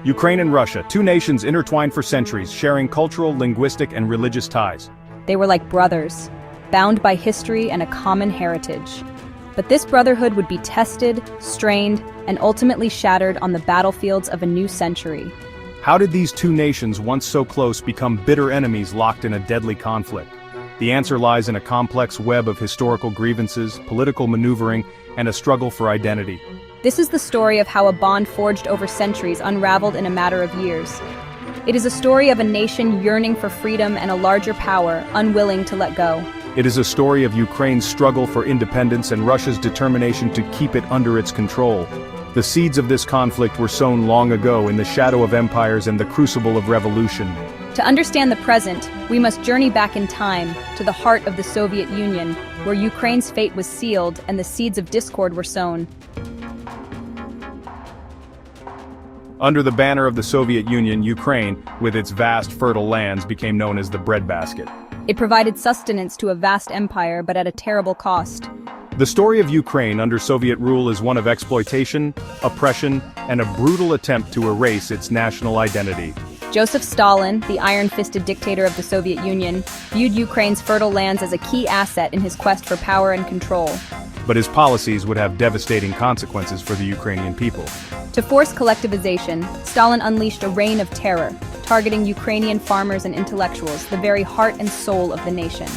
Ukraine and Russia, two nations intertwined for centuries, sharing cultural, linguistic, and religious ties. They were like brothers, bound by history and a common heritage. But this brotherhood would be tested, strained, and ultimately shattered on the battlefields of a new century. How did these two nations, once so close, become bitter enemies locked in a deadly conflict? The answer lies in a complex web of historical grievances, political maneuvering, and a struggle for identity. This is the story of how a bond forged over centuries unraveled in a matter of years. It is a story of a nation yearning for freedom and a larger power, unwilling to let go. It is a story of Ukraine's struggle for independence and Russia's determination to keep it under its control. The seeds of this conflict were sown long ago in the shadow of empires and the crucible of revolution. To understand the present, we must journey back in time to the heart of the Soviet Union, where Ukraine's fate was sealed and the seeds of discord were sown. Under the banner of the Soviet Union, Ukraine, with its vast fertile lands, became known as the breadbasket. It provided sustenance to a vast empire, but at a terrible cost. The story of Ukraine under Soviet rule is one of exploitation, oppression, and a brutal attempt to erase its national identity. Joseph Stalin, the iron-fisted dictator of the Soviet Union, viewed Ukraine's fertile lands as a key asset in his quest for power and control. But his policies would have devastating consequences for the Ukrainian people. To force collectivization, Stalin unleashed a reign of terror, targeting Ukrainian farmers and intellectuals, the very heart and soul of the nation.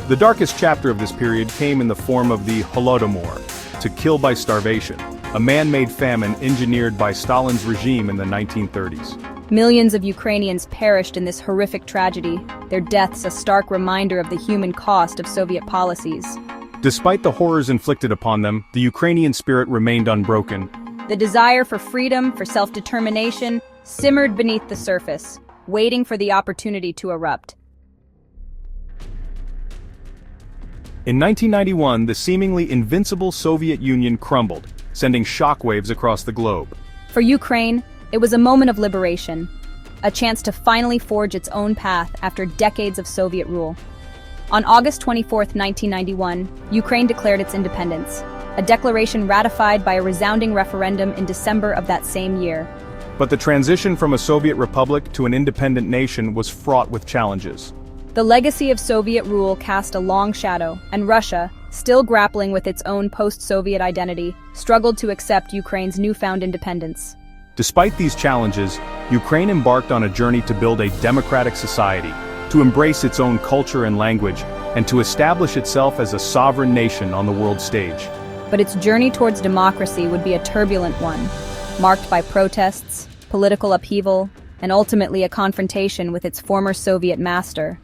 The darkest chapter of this period came in the form of the Holodomor, to kill by starvation, a man-made famine engineered by Stalin's regime in the 1930s. Millions of Ukrainians perished in this horrific tragedy, their deaths a stark reminder of the human cost of Soviet policies. Despite the horrors inflicted upon them, the Ukrainian spirit remained unbroken. The desire for freedom, for self-determination, simmered beneath the surface, waiting for the opportunity to erupt. In 1991, the seemingly invincible Soviet Union crumbled, sending shockwaves across the globe. For Ukraine, it was a moment of liberation, a chance to finally forge its own path after decades of Soviet rule. On August 24, 1991, Ukraine declared its independence, a declaration ratified by a resounding referendum in December of that same year. But the transition from a Soviet republic to an independent nation was fraught with challenges. The legacy of Soviet rule cast a long shadow, and Russia, still grappling with its own post-Soviet identity, struggled to accept Ukraine's newfound independence. Despite these challenges, Ukraine embarked on a journey to build a democratic society, to embrace its own culture and language, and to establish itself as a sovereign nation on the world stage. But its journey towards democracy would be a turbulent one, marked by protests, political upheaval, and ultimately a confrontation with its former Soviet master.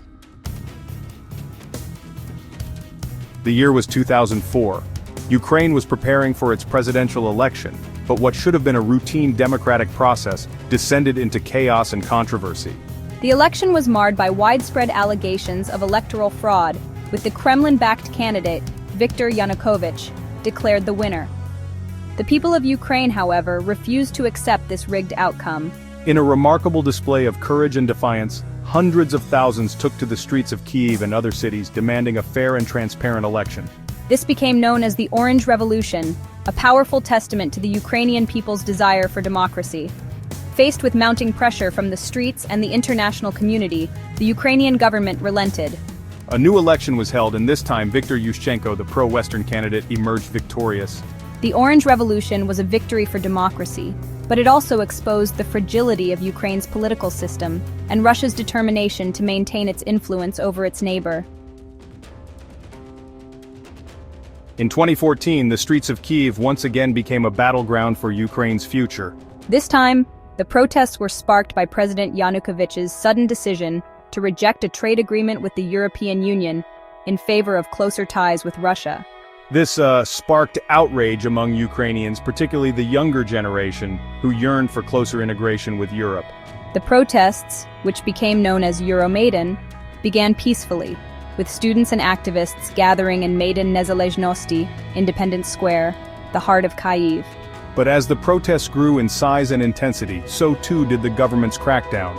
The year was 2004. Ukraine was preparing for its presidential election, but what should have been a routine democratic process descended into chaos and controversy. The election was marred by widespread allegations of electoral fraud, with the Kremlin-backed candidate, Viktor Yanukovych, declared the winner. The people of Ukraine, however, refused to accept this rigged outcome. In a remarkable display of courage and defiance, hundreds of thousands took to the streets of Kyiv and other cities demanding a fair and transparent election. This became known as the Orange Revolution, a powerful testament to the Ukrainian people's desire for democracy. Faced with mounting pressure from the streets and the international community, the Ukrainian government relented. A new election was held, and this time Viktor Yushchenko, the pro-Western candidate, emerged victorious. The Orange Revolution was a victory for democracy, but it also exposed the fragility of Ukraine's political system and Russia's determination to maintain its influence over its neighbor. In 2014, the streets of Kyiv once again became a battleground for Ukraine's future. This time, the protests were sparked by President Yanukovych's sudden decision to reject a trade agreement with the European Union in favor of closer ties with Russia. This sparked outrage among Ukrainians, particularly the younger generation, who yearned for closer integration with Europe. The protests, which became known as Euromaidan, began peacefully, with students and activists gathering in Maidan Nezalezhnosti, Independence Square, the heart of Kyiv. But as the protests grew in size and intensity, so too did the government's crackdown.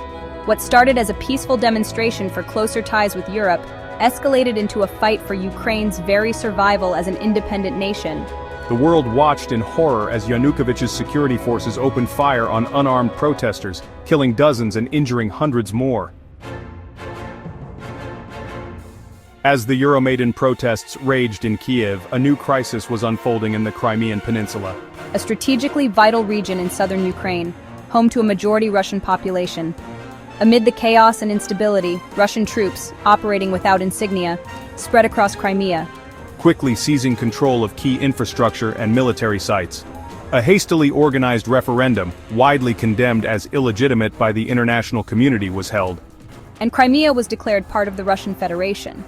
What started as a peaceful demonstration for closer ties with Europe escalated into a fight for Ukraine's very survival as an independent nation. The world watched in horror as Yanukovych's security forces opened fire on unarmed protesters, killing dozens and injuring hundreds more. As the Euromaidan protests raged in Kiev, a new crisis was unfolding in the Crimean Peninsula. A strategically vital region in southern Ukraine, home to a majority Russian population. Amid the chaos and instability, Russian troops, operating without insignia, spread across Crimea, quickly seizing control of key infrastructure and military sites. A hastily organized referendum, widely condemned as illegitimate by the international community, was held. And Crimea was declared part of the Russian Federation.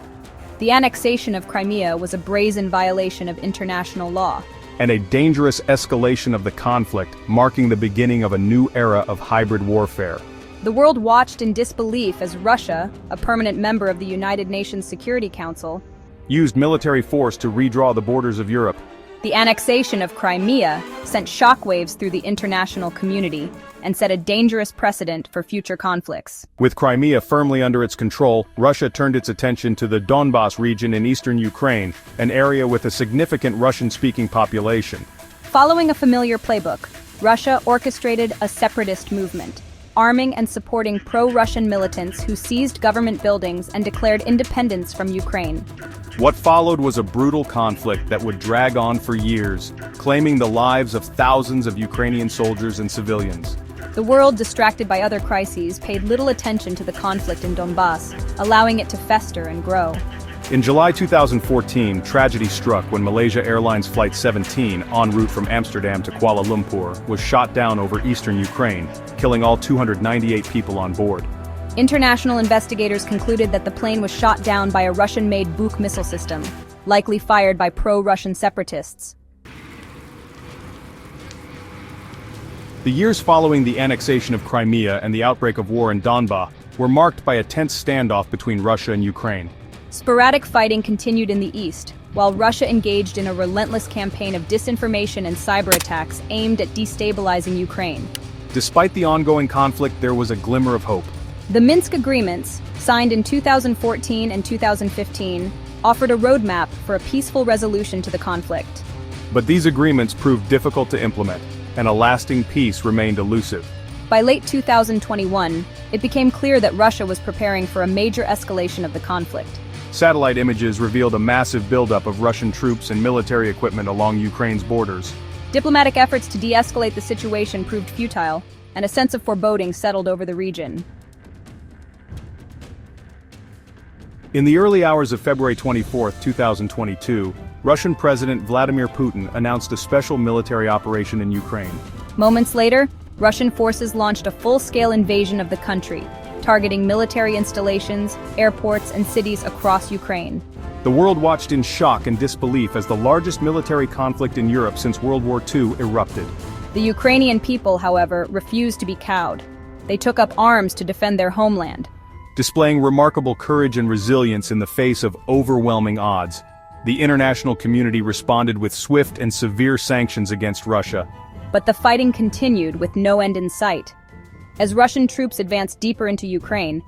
The annexation of Crimea was a brazen violation of international law. And a dangerous escalation of the conflict, marking the beginning of a new era of hybrid warfare. The world watched in disbelief as Russia, a permanent member of the United Nations Security Council, used military force to redraw the borders of Europe. The annexation of Crimea sent shockwaves through the international community and set a dangerous precedent for future conflicts. With Crimea firmly under its control, Russia turned its attention to the Donbas region in eastern Ukraine, an area with a significant Russian-speaking population. Following a familiar playbook, Russia orchestrated a separatist movement, arming and supporting pro-Russian militants who seized government buildings and declared independence from Ukraine. What followed was a brutal conflict that would drag on for years, claiming the lives of thousands of Ukrainian soldiers and civilians. The world, distracted by other crises, paid little attention to the conflict in Donbas, allowing it to fester and grow. In July 2014, tragedy struck when Malaysia Airlines Flight 17, en route from Amsterdam to Kuala Lumpur, was shot down over eastern Ukraine, killing all 298 people on board. International investigators concluded that the plane was shot down by a Russian-made Buk missile system, likely fired by pro-Russian separatists. The years following the annexation of Crimea and the outbreak of war in Donbas were marked by a tense standoff between Russia and Ukraine. Sporadic fighting continued in the east, while Russia engaged in a relentless campaign of disinformation and cyber attacks aimed at destabilizing Ukraine. Despite the ongoing conflict, there was a glimmer of hope. The Minsk agreements, signed in 2014 and 2015, offered a roadmap for a peaceful resolution to the conflict. But these agreements proved difficult to implement, and a lasting peace remained elusive. By late 2021, it became clear that Russia was preparing for a major escalation of the conflict. Satellite images revealed a massive buildup of Russian troops and military equipment along Ukraine's borders. Diplomatic efforts to de-escalate the situation proved futile, and a sense of foreboding settled over the region. In the early hours of February 24, 2022, Russian President Vladimir Putin announced a special military operation in Ukraine. Moments later, Russian forces launched a full-scale invasion of the country, targeting military installations, airports, and cities across Ukraine. The world watched in shock and disbelief as the largest military conflict in Europe since World War II erupted. The Ukrainian people, however, refused to be cowed. They took up arms to defend their homeland. Displaying remarkable courage and resilience in the face of overwhelming odds, the international community responded with swift and severe sanctions against Russia. But the fighting continued with no end in sight. As Russian troops advanced deeper into Ukraine,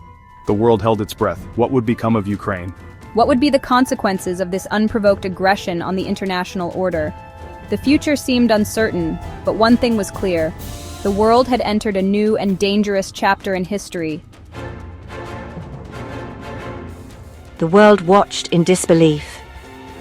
the world held its breath. What would become of Ukraine? What would be the consequences of this unprovoked aggression on the international order? The future seemed uncertain, but one thing was clear. The world had entered a new and dangerous chapter in history. The world watched in disbelief.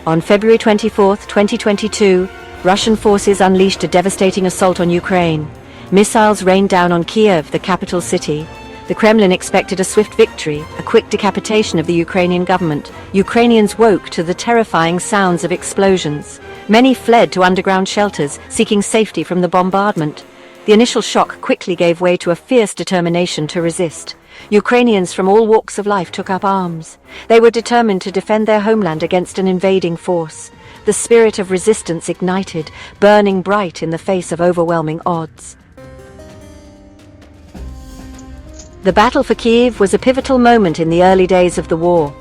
On February 24, 2022, Russian forces unleashed a devastating assault on Ukraine. Missiles rained down on Kiev, the capital city. The Kremlin expected a swift victory, a quick decapitation of the Ukrainian government. Ukrainians woke to the terrifying sounds of explosions. Many fled to underground shelters, seeking safety from the bombardment. The initial shock quickly gave way to a fierce determination to resist. Ukrainians from all walks of life took up arms. They were determined to defend their homeland against an invading force. The spirit of resistance ignited, burning bright in the face of overwhelming odds. The battle for Kyiv was a pivotal moment in the early days of the war.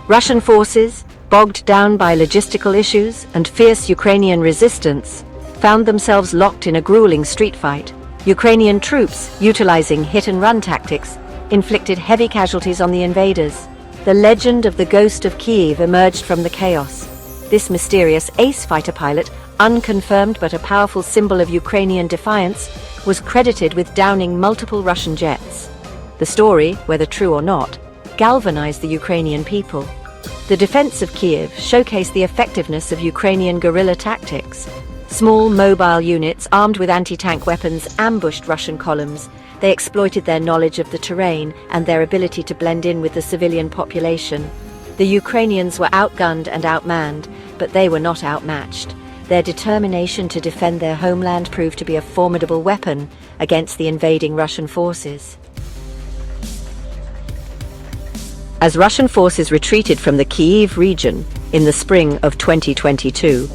Russian forces, bogged down by logistical issues and fierce Ukrainian resistance, found themselves locked in a grueling street fight. Ukrainian troops, utilizing hit-and-run tactics, inflicted heavy casualties on the invaders. The legend of the Ghost of Kyiv emerged from the chaos. This mysterious ace fighter pilot, unconfirmed but a powerful symbol of Ukrainian defiance, was credited with downing multiple Russian jets. The story, whether true or not, galvanized the Ukrainian people. The defense of Kiev showcased the effectiveness of Ukrainian guerrilla tactics. Small mobile units armed with anti-tank weapons ambushed Russian columns. They exploited their knowledge of the terrain and their ability to blend in with the civilian population. The Ukrainians were outgunned and outmanned, but they were not outmatched. Their determination to defend their homeland proved to be a formidable weapon against the invading Russian forces. As Russian forces retreated from the Kyiv region in the spring of 2022,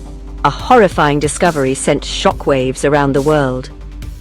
a horrifying discovery sent shockwaves around the world.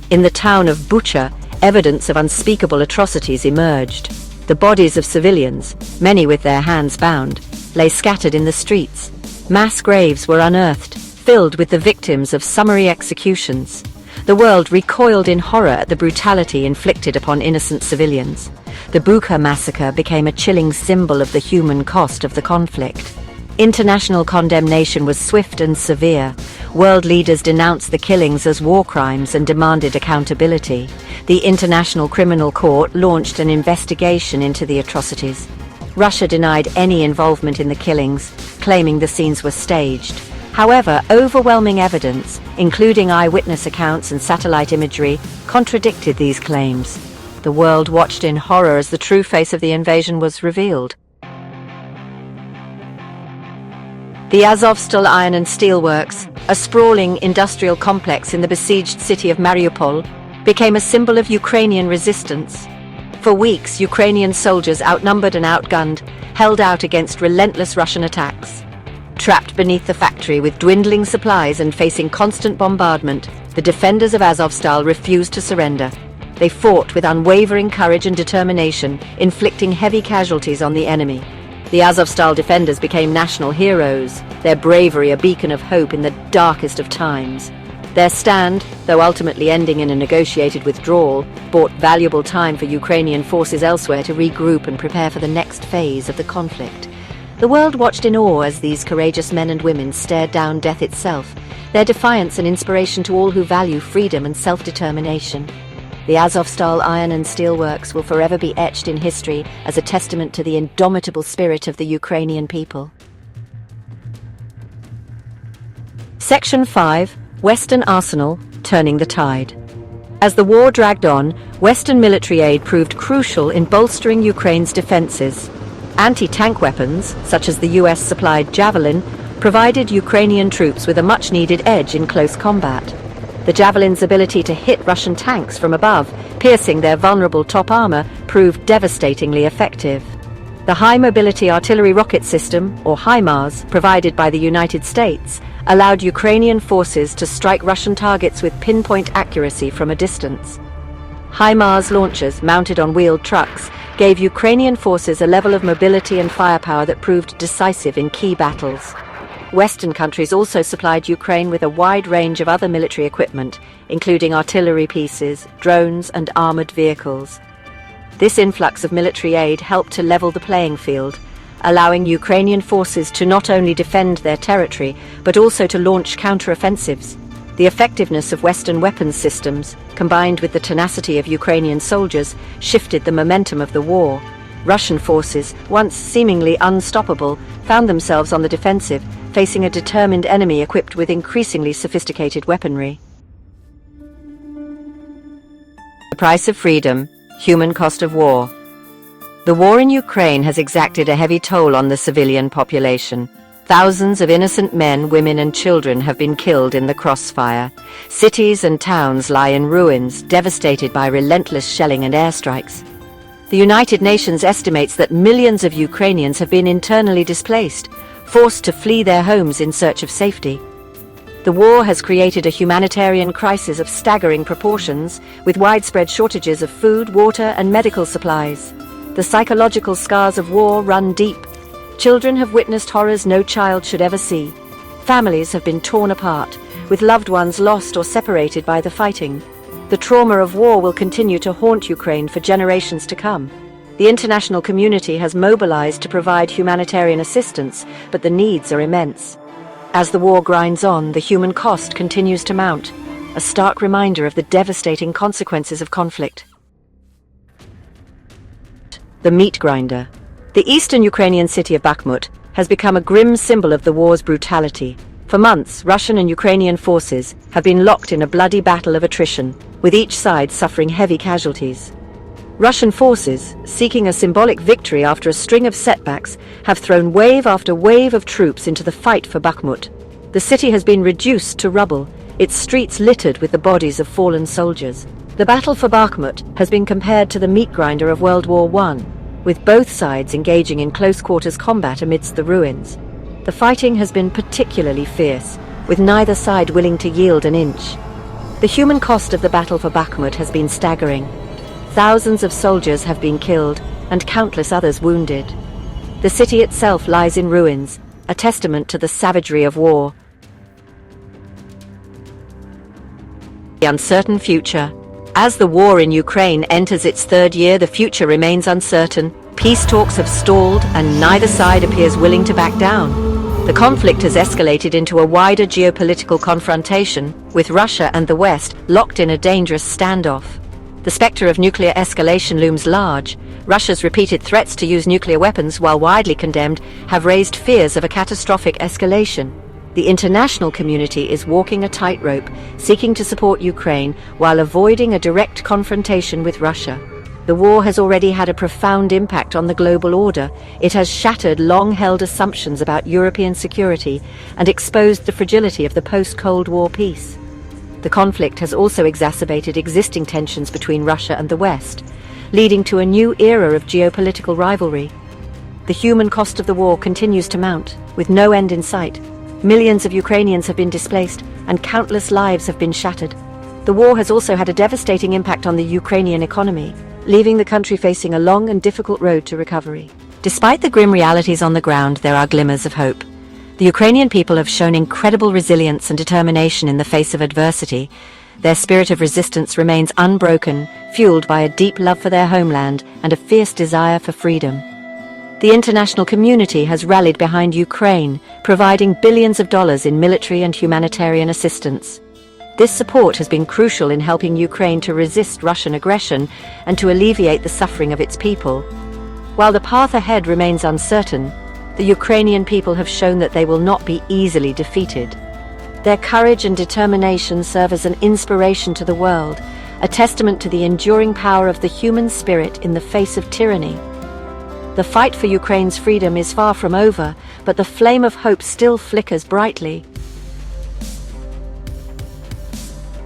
In the town of Bucha, evidence of unspeakable atrocities emerged. The bodies of civilians, many with their hands bound, lay scattered in the streets. Mass graves were unearthed, filled with the victims of summary executions. The world recoiled in horror at the brutality inflicted upon innocent civilians. The Bucha massacre became a chilling symbol of the human cost of the conflict. International condemnation was swift and severe. World leaders denounced the killings as war crimes and demanded accountability. The International Criminal Court launched an investigation into the atrocities. Russia denied any involvement in the killings, claiming the scenes were staged. However, overwhelming evidence, including eyewitness accounts and satellite imagery, contradicted these claims. The world watched in horror as the true face of the invasion was revealed. The Azovstal Iron and Steel Works, a sprawling industrial complex in the besieged city of Mariupol, became a symbol of Ukrainian resistance. For weeks, Ukrainian soldiers, outnumbered and outgunned, held out against relentless Russian attacks. Trapped beneath the factory with dwindling supplies and facing constant bombardment, the defenders of Azovstal refused to surrender. They fought with unwavering courage and determination, inflicting heavy casualties on the enemy. The Azovstal defenders became national heroes, their bravery a beacon of hope in the darkest of times. Their stand, though ultimately ending in a negotiated withdrawal, bought valuable time for Ukrainian forces elsewhere to regroup and prepare for the next phase of the conflict. The world watched in awe as these courageous men and women stared down death itself, their defiance an inspiration to all who value freedom and self-determination. The Azovstal Iron and Steel Works will forever be etched in history as a testament to the indomitable spirit of the Ukrainian people. Section 5. Western Arsenal, Turning the Tide. As the war dragged on, Western military aid proved crucial in bolstering Ukraine's defenses. Anti-tank weapons, such as the US-supplied Javelin, provided Ukrainian troops with a much-needed edge in close combat. The Javelin's ability to hit Russian tanks from above, piercing their vulnerable top armor, proved devastatingly effective. The High-Mobility Artillery Rocket System, or HIMARS, provided by the United States, allowed Ukrainian forces to strike Russian targets with pinpoint accuracy from a distance. HIMARS launchers, mounted on wheeled trucks, gave Ukrainian forces a level of mobility and firepower that proved decisive in key battles. Western countries also supplied Ukraine with a wide range of other military equipment, including artillery pieces, drones, and armored vehicles. This influx of military aid helped to level the playing field, allowing Ukrainian forces to not only defend their territory, but also to launch counter-offensives. The effectiveness of Western weapons systems, combined with the tenacity of Ukrainian soldiers, shifted the momentum of the war. Russian forces, once seemingly unstoppable, found themselves on the defensive, facing a determined enemy equipped with increasingly sophisticated weaponry. The price of freedom, human cost of war. The war in Ukraine has exacted a heavy toll on the civilian population. Thousands of innocent men, women, and children have been killed in the crossfire. Cities and towns lie in ruins, devastated by relentless shelling and airstrikes. The United Nations estimates that millions of Ukrainians have been internally displaced, forced to flee their homes in search of safety. The war has created a humanitarian crisis of staggering proportions, with widespread shortages of food, water, and medical supplies. The psychological scars of war run deep. Children have witnessed horrors no child should ever see. Families have been torn apart, with loved ones lost or separated by the fighting. The trauma of war will continue to haunt Ukraine for generations to come. The international community has mobilized to provide humanitarian assistance, but the needs are immense. As the war grinds on, the human cost continues to mount, a stark reminder of the devastating consequences of conflict. The meat grinder. The eastern Ukrainian city of Bakhmut has become a grim symbol of the war's brutality. For months, Russian and Ukrainian forces have been locked in a bloody battle of attrition, with each side suffering heavy casualties. Russian forces, seeking a symbolic victory after a string of setbacks, have thrown wave after wave of troops into the fight for Bakhmut. The city has been reduced to rubble, its streets littered with the bodies of fallen soldiers. The battle for Bakhmut has been compared to the meat grinder of World War I, with both sides engaging in close-quarters combat amidst the ruins. The fighting has been particularly fierce, with neither side willing to yield an inch. The human cost of the battle for Bakhmut has been staggering. Thousands of soldiers have been killed, and countless others wounded. The city itself lies in ruins, a testament to the savagery of war. The uncertain future. As the war in Ukraine enters its third year, the future remains uncertain. Peace talks have stalled, and neither side appears willing to back down. The conflict has escalated into a wider geopolitical confrontation, with Russia and the West locked in a dangerous standoff. The specter of nuclear escalation looms large. Russia's repeated threats to use nuclear weapons, while widely condemned, have raised fears of a catastrophic escalation. The international community is walking a tightrope, seeking to support Ukraine while avoiding a direct confrontation with Russia. The war has already had a profound impact on the global order. It has shattered long-held assumptions about European security and exposed the fragility of the post-Cold War peace. The conflict has also exacerbated existing tensions between Russia and the West, leading to a new era of geopolitical rivalry. The human cost of the war continues to mount, with no end in sight. Millions of Ukrainians have been displaced, and countless lives have been shattered. The war has also had a devastating impact on the Ukrainian economy, leaving the country facing a long and difficult road to recovery. Despite the grim realities on the ground, there are glimmers of hope. The Ukrainian people have shown incredible resilience and determination in the face of adversity. Their spirit of resistance remains unbroken, fueled by a deep love for their homeland and a fierce desire for freedom. The international community has rallied behind Ukraine, providing billions of dollars in military and humanitarian assistance. This support has been crucial in helping Ukraine to resist Russian aggression and to alleviate the suffering of its people. While the path ahead remains uncertain, the Ukrainian people have shown that they will not be easily defeated. Their courage and determination serve as an inspiration to the world, a testament to the enduring power of the human spirit in the face of tyranny. The fight for Ukraine's freedom is far from over, but the flame of hope still flickers brightly.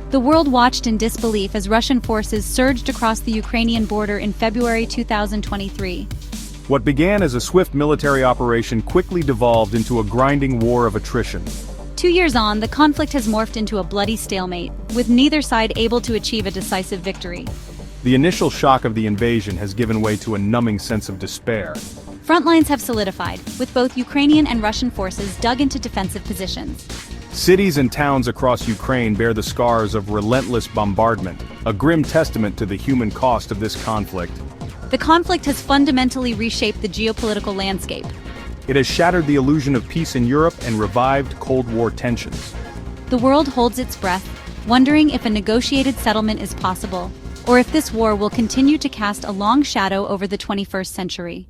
The world watched in disbelief as Russian forces surged across the Ukrainian border in February 2023. What began as a swift military operation quickly devolved into a grinding war of attrition. 2 years on, the conflict has morphed into a bloody stalemate, with neither side able to achieve a decisive victory. The initial shock of the invasion has given way to a numbing sense of despair. Front lines have solidified, with both Ukrainian and Russian forces dug into defensive positions. Cities and towns across Ukraine bear the scars of relentless bombardment, a grim testament to the human cost of this conflict. The conflict has fundamentally reshaped the geopolitical landscape. It has shattered the illusion of peace in Europe and revived Cold War tensions. The world holds its breath, wondering if a negotiated settlement is possible, or if this war will continue to cast a long shadow over the 21st century.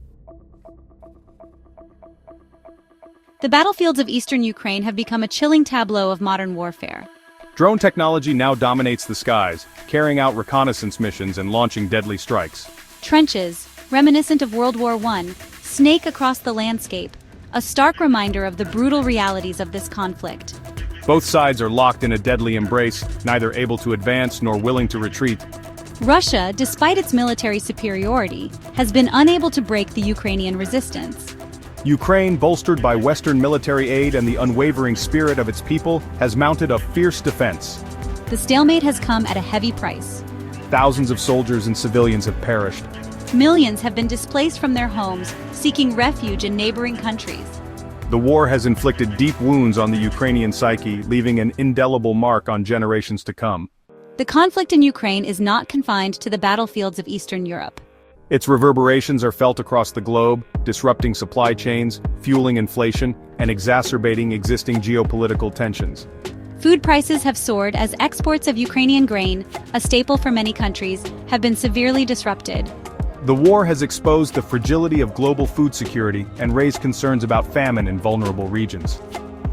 The battlefields of eastern Ukraine have become a chilling tableau of modern warfare. Drone technology now dominates the skies, carrying out reconnaissance missions and launching deadly strikes. Trenches, reminiscent of World War I, snake across the landscape, a stark reminder of the brutal realities of this conflict. Both sides are locked in a deadly embrace, neither able to advance nor willing to retreat. Russia, despite its military superiority, has been unable to break the Ukrainian resistance. Ukraine, bolstered by Western military aid and the unwavering spirit of its people, has mounted a fierce defense. The stalemate has come at a heavy price. Thousands of soldiers and civilians have perished. Millions have been displaced from their homes, seeking refuge in neighboring countries. The war has inflicted deep wounds on the Ukrainian psyche, leaving an indelible mark on generations to come. The conflict in Ukraine is not confined to the battlefields of Eastern Europe. Its reverberations are felt across the globe, disrupting supply chains, fueling inflation, and exacerbating existing geopolitical tensions. Food prices have soared as exports of Ukrainian grain, a staple for many countries, have been severely disrupted. The war has exposed the fragility of global food security and raised concerns about famine in vulnerable regions.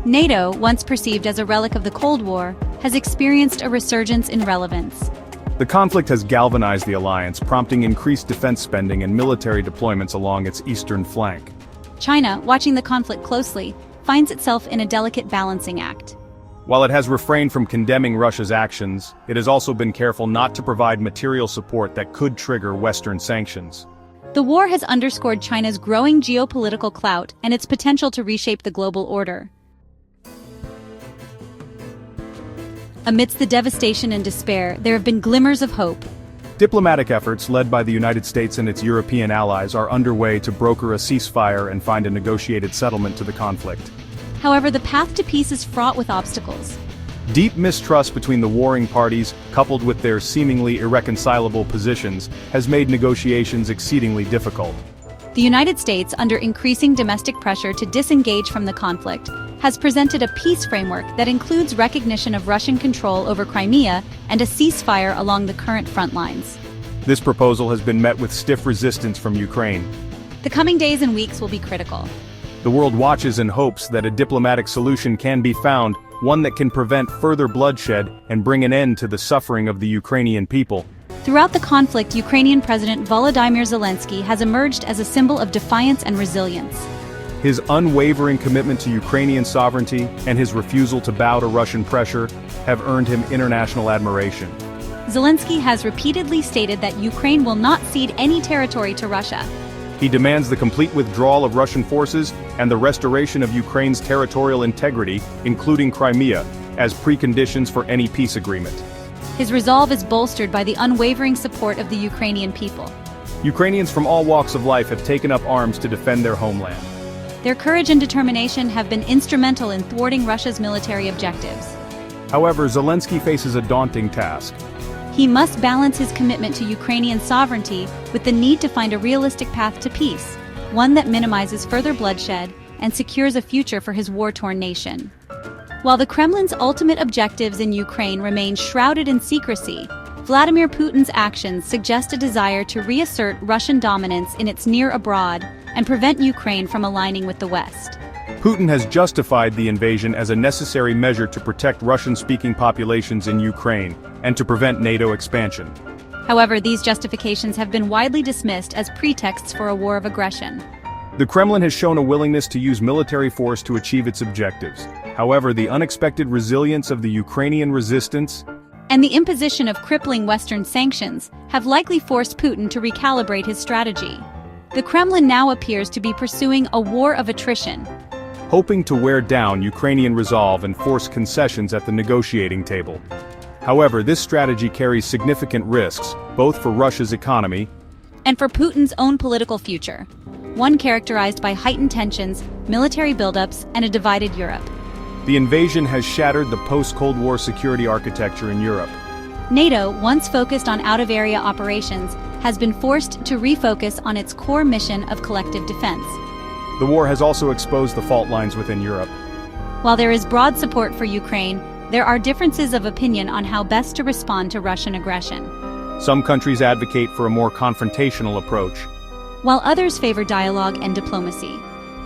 NATO, once perceived as a relic of the Cold War, has experienced a resurgence in relevance. The conflict has galvanized the alliance, prompting increased defense spending and military deployments along its eastern flank. China, watching the conflict closely, finds itself in a delicate balancing act. While it has refrained from condemning Russia's actions, it has also been careful not to provide material support that could trigger Western sanctions. The war has underscored China's growing geopolitical clout and its potential to reshape the global order. Amidst the devastation and despair, there have been glimmers of hope. Diplomatic efforts led by the United States and its European allies are underway to broker a ceasefire and find a negotiated settlement to the conflict. However, the path to peace is fraught with obstacles. Deep mistrust between the warring parties, coupled with their seemingly irreconcilable positions, has made negotiations exceedingly difficult. The United States, under increasing domestic pressure to disengage from the conflict, has presented a peace framework that includes recognition of Russian control over Crimea and a ceasefire along the current front lines. This proposal has been met with stiff resistance from Ukraine. The coming days and weeks will be critical. The world watches and hopes that a diplomatic solution can be found, one that can prevent further bloodshed and bring an end to the suffering of the Ukrainian people. Throughout the conflict, Ukrainian President Volodymyr Zelensky has emerged as a symbol of defiance and resilience. His unwavering commitment to Ukrainian sovereignty and his refusal to bow to Russian pressure have earned him international admiration. Zelensky has repeatedly stated that Ukraine will not cede any territory to Russia. He demands the complete withdrawal of Russian forces and the restoration of Ukraine's territorial integrity, including Crimea, as preconditions for any peace agreement. His resolve is bolstered by the unwavering support of the Ukrainian people. Ukrainians from all walks of life have taken up arms to defend their homeland. Their courage and determination have been instrumental in thwarting Russia's military objectives. However, Zelensky faces a daunting task. He must balance his commitment to Ukrainian sovereignty with the need to find a realistic path to peace, one that minimizes further bloodshed and secures a future for his war-torn nation. While the Kremlin's ultimate objectives in Ukraine remain shrouded in secrecy, Vladimir Putin's actions suggest a desire to reassert Russian dominance in its near abroad and prevent Ukraine from aligning with the West. Putin has justified the invasion as a necessary measure to protect Russian-speaking populations in Ukraine and to prevent NATO expansion. However, these justifications have been widely dismissed as pretexts for a war of aggression. The Kremlin has shown a willingness to use military force to achieve its objectives. However, the unexpected resilience of the Ukrainian resistance and the imposition of crippling Western sanctions have likely forced Putin to recalibrate his strategy. The Kremlin now appears to be pursuing a war of attrition, hoping to wear down Ukrainian resolve and force concessions at the negotiating table. However, this strategy carries significant risks, both for Russia's economy and for Putin's own political future, one characterized by heightened tensions, military buildups, and a divided Europe. The invasion has shattered the post-Cold War security architecture in Europe. NATO, once focused on out-of-area operations, has been forced to refocus on its core mission of collective defense. The war has also exposed the fault lines within Europe. While there is broad support for Ukraine, there are differences of opinion on how best to respond to Russian aggression. Some countries advocate for a more confrontational approach, while others favor dialogue and diplomacy.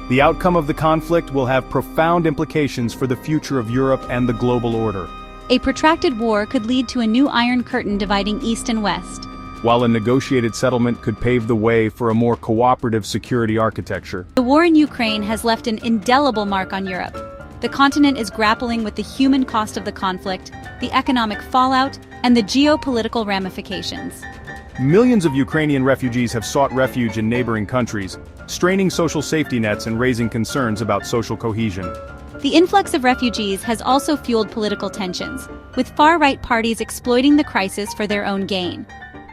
The outcome of the conflict will have profound implications for the future of Europe and the global order. A protracted war could lead to a new Iron Curtain dividing East and West, while a negotiated settlement could pave the way for a more cooperative security architecture. The war in Ukraine has left an indelible mark on Europe. The continent is grappling with the human cost of the conflict, the economic fallout, and the geopolitical ramifications. Millions of Ukrainian refugees have sought refuge in neighboring countries, straining social safety nets and raising concerns about social cohesion. The influx of refugees has also fueled political tensions, with far-right parties exploiting the crisis for their own gain.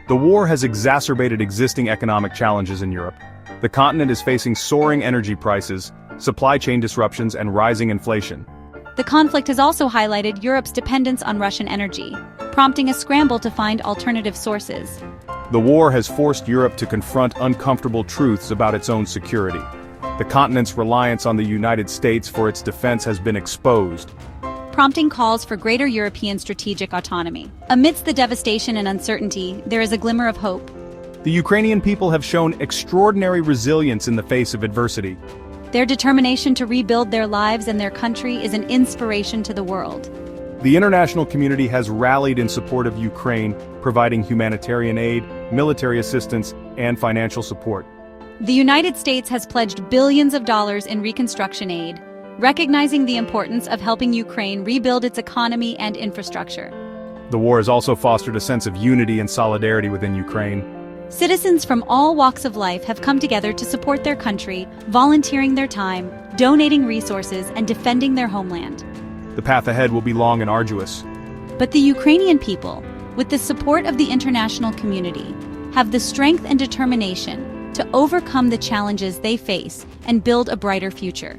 The war has exacerbated existing economic challenges in Europe. The continent is facing soaring energy prices, supply chain disruptions, and rising inflation. The conflict has also highlighted Europe's dependence on Russian energy, prompting a scramble to find alternative sources. The war has forced Europe to confront uncomfortable truths about its own security. The continent's reliance on the United States for its defense has been exposed, prompting calls for greater European strategic autonomy. Amidst the devastation and uncertainty, there is a glimmer of hope. The Ukrainian people have shown extraordinary resilience in the face of adversity. Their determination to rebuild their lives and their country is an inspiration to the world. The international community has rallied in support of Ukraine, providing humanitarian aid, military assistance, and financial support. The United States has pledged billions of dollars in reconstruction aid, recognizing the importance of helping Ukraine rebuild its economy and infrastructure. The war has also fostered a sense of unity and solidarity within Ukraine. Citizens from all walks of life have come together to support their country, volunteering their time, donating resources, and defending their homeland. The path ahead will be long and arduous. But the Ukrainian people, with the support of the international community, have the strength and determination to overcome the challenges they face and build a brighter future.